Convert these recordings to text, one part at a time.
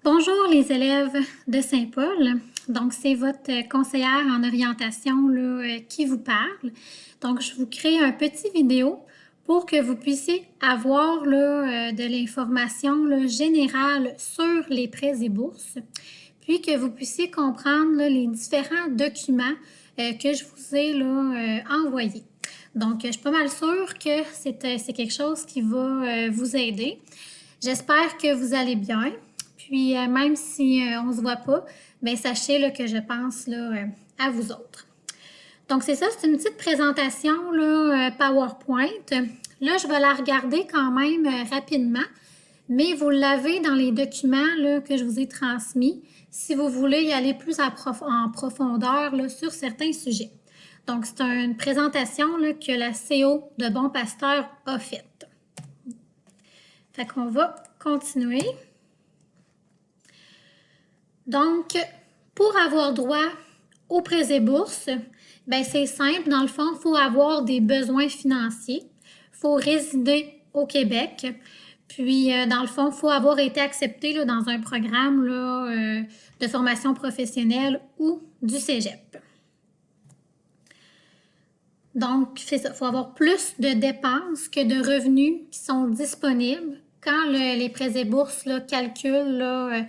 Bonjour les élèves de Saint-Paul. Donc, c'est votre conseillère en orientation là, qui vous parle. Donc, je vous crée un petit vidéo pour que vous puissiez avoir là, de l'information là, générale sur les prêts et bourses, puis que vous puissiez comprendre là, les différents documents que je vous ai là, envoyés. Donc, je suis pas mal sûre que c'est quelque chose qui va vous aider. J'espère que vous allez bien. Puis, même si on ne se voit pas, bien, sachez là, que je pense là, à vous autres. Donc, c'est ça, c'est une petite présentation là, PowerPoint. Là, je vais la regarder quand même rapidement, mais vous l'avez dans les documents là, que je vous ai transmis si vous voulez y aller plus en profondeur là, sur certains sujets. Donc, c'est une présentation là, que la CO de Bon Pasteur a faite. Fait qu'on va continuer. Donc, pour avoir droit aux prêts et bourses, ben c'est simple. Dans le fond, il faut avoir des besoins financiers. Il faut résider au Québec. Puis, dans le fond, il faut avoir été accepté là, dans un programme là, de formation professionnelle ou du cégep. Donc, c'est ça. Il faut avoir plus de dépenses que de revenus qui sont disponibles quand les prêts et bourses là, calculent là,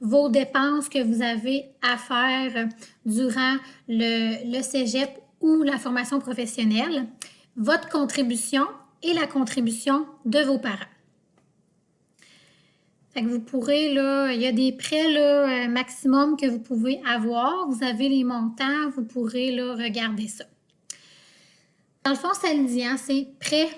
vos dépenses que vous avez à faire durant le cégep ou la formation professionnelle, votre contribution et la contribution de vos parents. Fait que vous pourrez, là, il y a des prêts là, maximum que vous pouvez avoir. Vous avez les montants, vous pourrez là, regarder ça. Dans le fond, ça le dit, hein, c'est prêts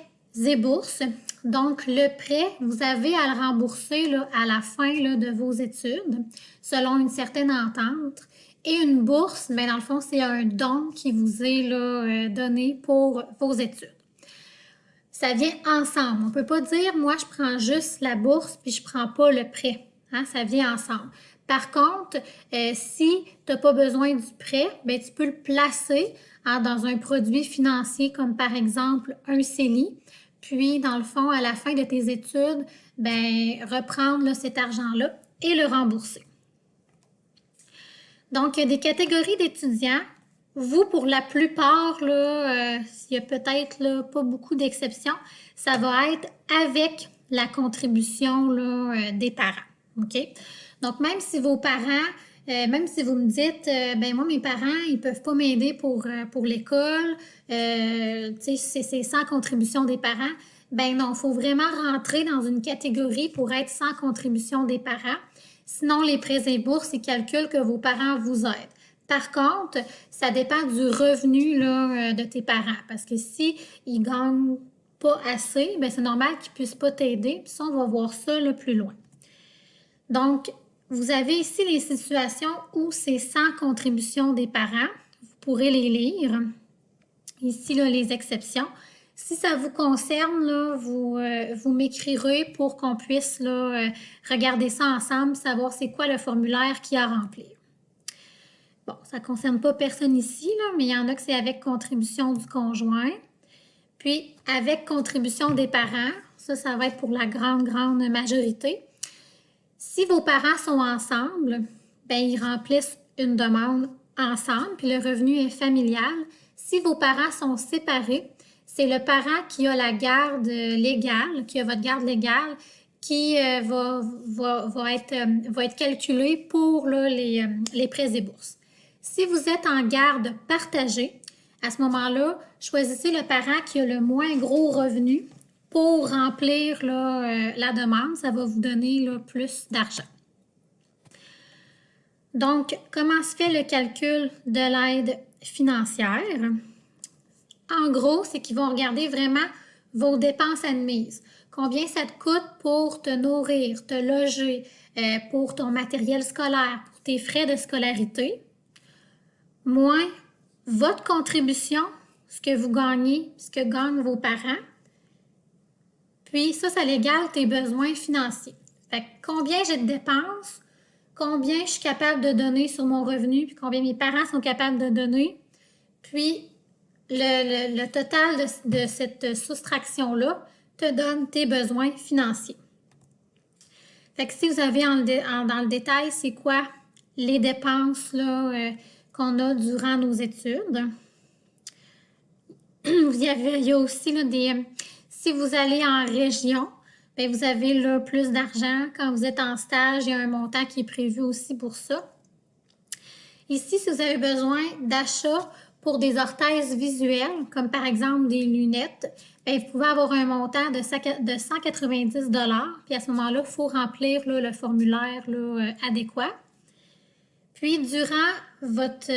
et bourses. Donc, le prêt, vous avez à le rembourser là, à la fin là, de vos études, selon une certaine entente. Et une bourse, bien, dans le fond, c'est un don qui vous est là, donné pour vos études. Ça vient ensemble. On ne peut pas dire, moi, je prends juste la bourse puis je ne prends pas le prêt. Hein, ça vient ensemble. Par contre, si tu n'as pas besoin du prêt, bien, tu peux le placer dans un produit financier comme par exemple un CELI. Puis, dans le fond, à la fin de tes études, bien, reprendre là, cet argent-là et le rembourser. Donc, il y a des catégories d'étudiants. Vous, pour la plupart, là, il y a peut-être là, pas beaucoup d'exceptions, ça va être avec la contribution là, des parents. OK? Donc, même si vos parents, même si vous me dites, ben moi, mes parents, ils ne peuvent pas m'aider pour l'école, c'est sans contribution des parents, ben non, il faut vraiment rentrer dans une catégorie pour être sans contribution des parents. Sinon, les prêts et bourses, ils calculent que vos parents vous aident. Par contre, ça dépend du revenu là, de tes parents. Parce que si ils ne gagnent pas assez, bien, c'est normal qu'ils ne puissent pas t'aider. Puis ça, on va voir ça là, plus loin. Donc, vous avez ici les situations où c'est sans contribution des parents. Vous pourrez les lire. Ici, là, les exceptions. Si ça vous concerne, là, vous m'écrirez pour qu'on puisse là, regarder ça ensemble, savoir c'est quoi le formulaire qu'il y a à remplir. Bon, ça ne concerne pas personne ici, là, mais il y en a que c'est avec contribution du conjoint. Puis, avec contribution des parents, ça va être pour la grande majorité. Si vos parents sont ensemble, bien, ils remplissent une demande ensemble, puis le revenu est familial. Si vos parents sont séparés, c'est le parent qui a la garde légale, qui a votre garde légale, qui va être calculé pour là, les prêts et bourses. Si vous êtes en garde partagée, à ce moment-là, choisissez le parent qui a le moins gros revenu pour remplir là, la demande. Ça va vous donner là, plus d'argent. Donc, comment se fait le calcul de l'aide financière? En gros, c'est qu'ils vont regarder vraiment vos dépenses admises. Combien ça te coûte pour te nourrir, te loger, pour ton matériel scolaire, pour tes frais de scolarité, moins votre contribution, ce que vous gagnez, ce que gagnent vos parents. Puis ça l'égale tes besoins financiers. Fait que combien j'ai de dépenses, combien je suis capable de donner sur mon revenu, puis combien mes parents sont capables de donner. Puis le total de cette soustraction-là te donne tes besoins financiers. Fait que si vous avez dans le détail, c'est quoi les dépenses là, qu'on a durant nos études. Il y a aussi là, si vous allez en région, bien, vous avez là, plus d'argent. Quand vous êtes en stage, il y a un montant qui est prévu aussi pour ça. Ici, si vous avez besoin d'achats pour des orthèses visuelles, comme par exemple des lunettes, bien, vous pouvez avoir un montant de 190 $. Puis à ce moment-là, il faut remplir là, le formulaire là, adéquat. Puis, durant votre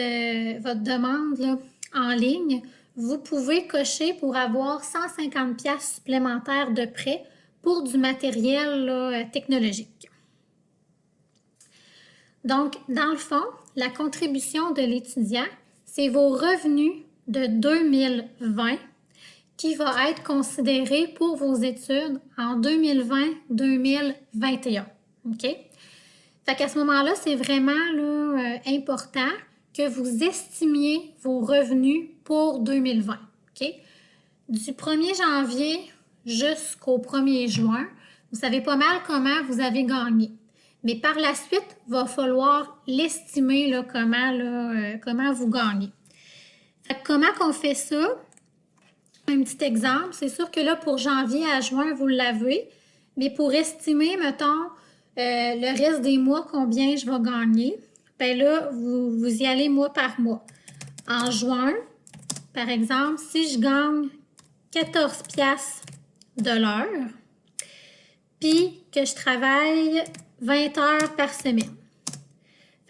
demande là, en ligne, vous pouvez cocher pour avoir 150 $ supplémentaires de prêt pour du matériel là, technologique. Donc, dans le fond, la contribution de l'étudiant, c'est vos revenus de 2020 qui va être considéré pour vos études en 2020-2021. OK? Fait qu'à ce moment-là, c'est vraiment là, important que vous estimiez vos revenus pour 2020. OK? Du 1er janvier jusqu'au 1er juin, vous savez pas mal comment vous avez gagné. Mais par la suite, il va falloir l'estimer là, comment vous gagnez. Fait que comment qu'on fait ça? Un petit exemple, c'est sûr que là, pour janvier à juin, vous l'avez, mais pour estimer, mettons, le reste des mois, combien je vais gagner, bien là, vous y allez mois par mois. En juin, par exemple, si je gagne 14 $ de l'heure, puis que je travaille 20 heures par semaine.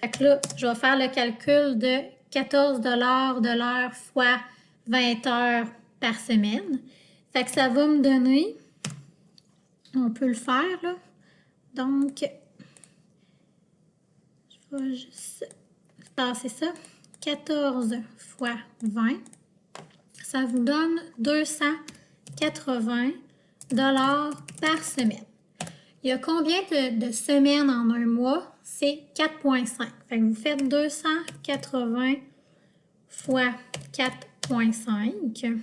Fait que là, je vais faire le calcul de 14 $ de l'heure fois 20 heures par semaine. Fait que ça va me donner, on peut le faire là, donc je vais juste passer ça, 14 fois 20, ça vous donne 280 $ par semaine. Il y a combien de semaines en un mois? C'est 4,5. Fait que vous faites 280 fois 4,5.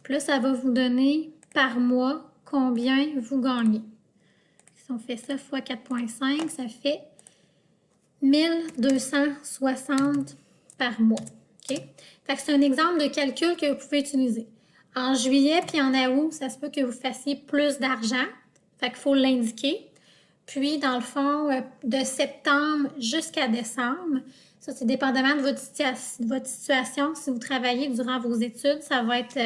Puis là, ça va vous donner par mois combien vous gagnez. Si on fait ça fois 4,5, ça fait 1260 par mois. OK? Fait que c'est un exemple de calcul que vous pouvez utiliser. En juillet puis en août, ça se peut que vous fassiez plus d'argent. Fait qu'il faut l'indiquer. Puis, dans le fond, de septembre jusqu'à décembre, ça, c'est dépendamment de votre situation. Si vous travaillez durant vos études, ça va être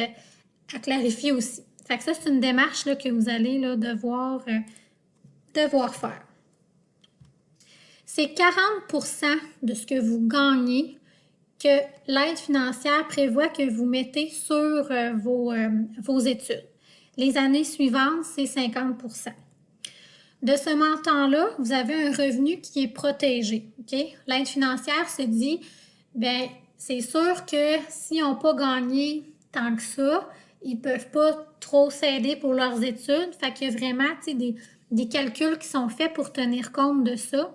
à clarifier aussi. Fait que ça, c'est une démarche là, que vous allez là, devoir faire. C'est 40% de ce que vous gagnez que l'aide financière prévoit que vous mettez sur vos études. Les années suivantes, c'est 50%. De ce montant-là, vous avez un revenu qui est protégé. Okay? L'aide financière se dit, bien, c'est sûr que s'ils n'ont pas gagné tant que ça, ils ne peuvent pas trop s'aider pour leurs études. Fait qu'il y a vraiment des calculs qui sont faits pour tenir compte de ça.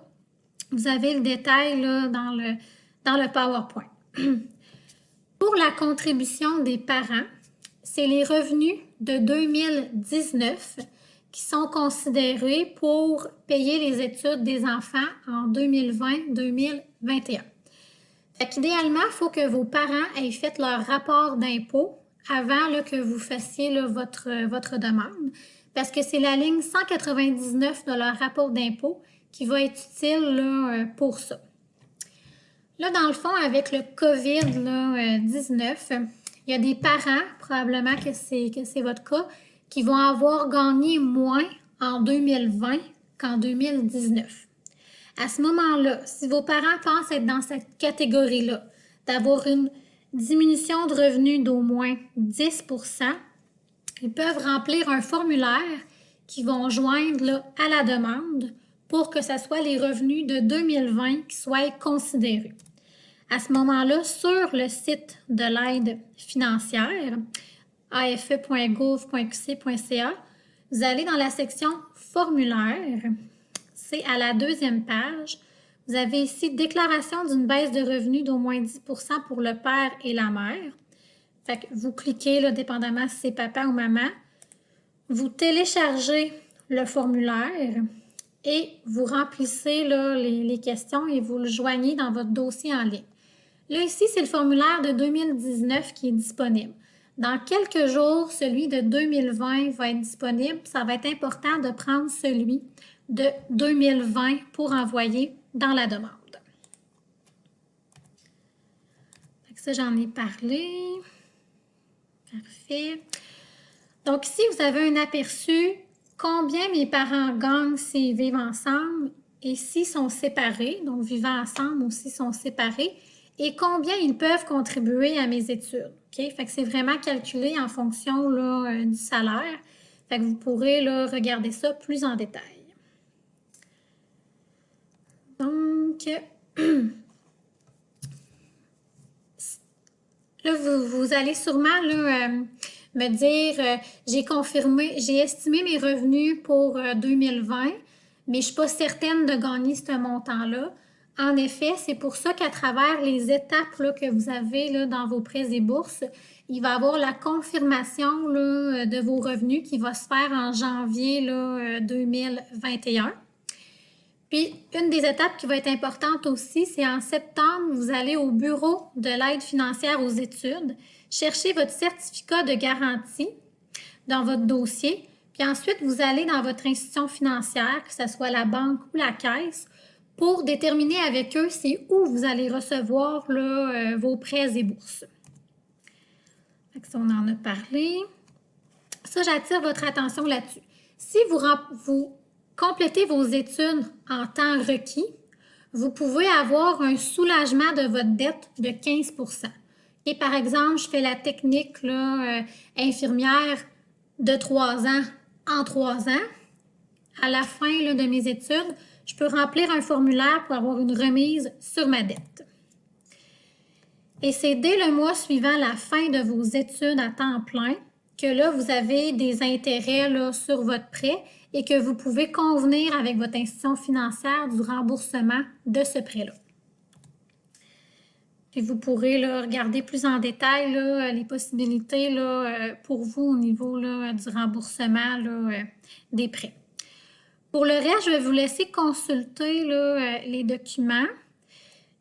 Vous avez le détail là, dans le PowerPoint. Pour la contribution des parents, c'est les revenus de 2019 qui sont considérés pour payer les études des enfants en 2020-2021. Fait qu'idéalement, il faut que vos parents aient fait leur rapport d'impôt avant là, que vous fassiez là, votre demande, parce que c'est la ligne 199 de leur rapport d'impôt qui va être utile là, pour ça. Là, dans le fond, avec le COVID-19, il y a des parents, probablement que c'est votre cas, qui vont avoir gagné moins en 2020 qu'en 2019. À ce moment-là, si vos parents pensent être dans cette catégorie-là, d'avoir une diminution de revenus d'au moins 10%, ils peuvent remplir un formulaire qu'ils vont joindre là, à la demande pour que ce soit les revenus de 2020 qui soient considérés. À ce moment-là, sur le site de l'aide financière, afe.gouv.qc.ca, vous allez dans la section formulaire. C'est à la deuxième page. Vous avez ici déclaration d'une baisse de revenus d'au moins 10% pour le père et la mère. Fait que vous cliquez, là, dépendamment si c'est papa ou maman. Vous téléchargez le formulaire et vous remplissez là, les questions et vous le joignez dans votre dossier en ligne. Là, ici, c'est le formulaire de 2019 qui est disponible. Dans quelques jours, celui de 2020 va être disponible. Ça va être important de prendre celui de 2020 pour envoyer dans la demande. Ça, j'en ai parlé. Parfait. Donc, ici, vous avez un aperçu combien mes parents gagnent s'ils vivent ensemble et s'ils sont séparés, donc vivant ensemble ou s'ils sont séparés, et combien ils peuvent contribuer à mes études. OK? Fait que c'est vraiment calculé en fonction là, du salaire. Fait que vous pourrez là, regarder ça plus en détail. Donc, là, vous allez sûrement là, me dire, j'ai estimé mes revenus pour 2020, mais je ne suis pas certaine de gagner ce montant-là. En effet, c'est pour ça qu'à travers les étapes là, que vous avez là, dans vos prêts et bourses, il va y avoir la confirmation là, de vos revenus qui va se faire en janvier là, 2021. Puis, une des étapes qui va être importante aussi, c'est en septembre, vous allez au bureau de l'aide financière aux études, chercher votre certificat de garantie dans votre dossier, puis ensuite, vous allez dans votre institution financière, que ce soit la banque ou la caisse, pour déterminer avec eux c'est où vous allez recevoir là, vos prêts et bourses. Ça, on en a parlé. Ça, j'attire votre attention là-dessus. Si vous complétez vos études en temps requis, vous pouvez avoir un soulagement de votre dette de 15 %. Et par exemple, je fais la technique là, infirmière de 3 ans en 3 ans. À la fin là, de mes études, je peux remplir un formulaire pour avoir une remise sur ma dette. Et c'est dès le mois suivant la fin de vos études à temps plein que là, vous avez des intérêts là, sur votre prêt et que vous pouvez convenir avec votre institution financière du remboursement de ce prêt-là. Puis vous pourrez là, regarder plus en détail là, les possibilités là, pour vous au niveau là, du remboursement là, des prêts. Pour le reste, je vais vous laisser consulter là, les documents.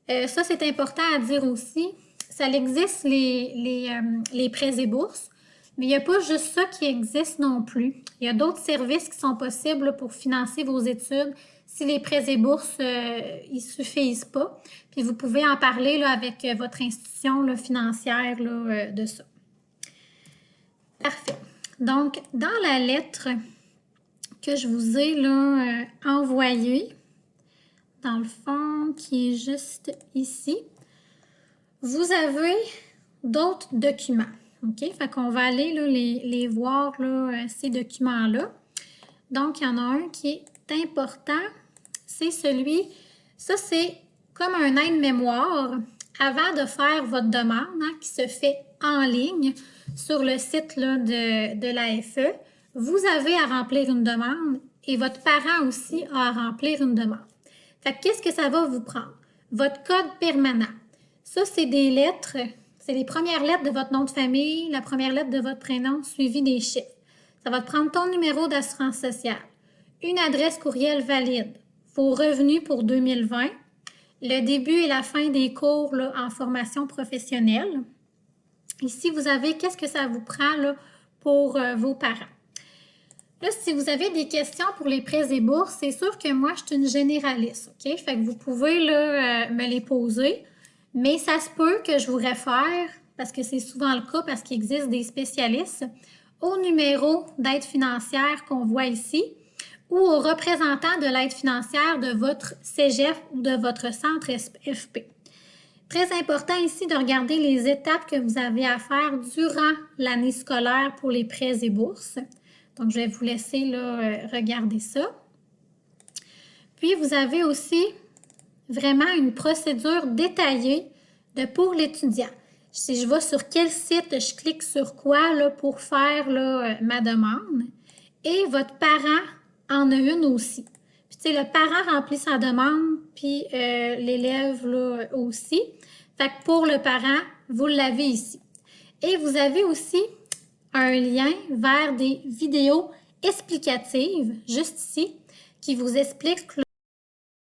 Ça, c'est important à dire aussi. Ça existe les prêts et bourses, mais il n'y a pas juste ça qui existe non plus. Il y a d'autres services qui sont possibles là, pour financer vos études si les prêts et bourses ne suffisent pas. Puis vous pouvez en parler là, avec votre institution là, financière là, de ça. Parfait. Donc, dans la lettre que je vous ai là, envoyée, dans le fond, qui est juste ici, vous avez d'autres documents. OK? Fait qu'on va aller là, les voir, là, ces documents-là. Donc, il y en a un qui est important. C'est celui, ça c'est comme un aide-mémoire avant de faire votre demande, hein, qui se fait en ligne sur le site là, de l'AFE. Vous avez à remplir une demande et votre parent aussi a à remplir une demande. Fait qu'est-ce que ça va vous prendre? Votre code permanent. Ça, c'est des lettres, c'est les premières lettres de votre nom de famille, la première lettre de votre prénom, suivi des chiffres. Ça va te prendre ton numéro d'assurance sociale, une adresse courriel valide, vos revenus pour 2020, le début et la fin des cours là, en formation professionnelle. Ici, vous avez qu'est-ce que ça vous prend là, pour vos parents. Là, si vous avez des questions pour les prêts et bourses, c'est sûr que moi, je suis une généraliste, OK? Fait que vous pouvez là, me les poser, mais ça se peut que je vous réfère, parce que c'est souvent le cas, parce qu'il existe des spécialistes, au numéro d'aide financière qu'on voit ici ou au représentant de l'aide financière de votre cégep ou de votre centre FP. Très important ici de regarder les étapes que vous avez à faire durant l'année scolaire pour les prêts et bourses. Donc, je vais vous laisser là, regarder ça. Puis, vous avez aussi vraiment une procédure détaillée pour l'étudiant. Si je vais sur quel site, je clique sur quoi là, pour faire là, ma demande. Et votre parent en a une aussi. Puis, tu sais, le parent remplit sa demande, puis l'élève là, aussi. Fait que pour le parent, vous l'avez ici. Et vous avez aussi un lien vers des vidéos explicatives, juste ici, qui vous explique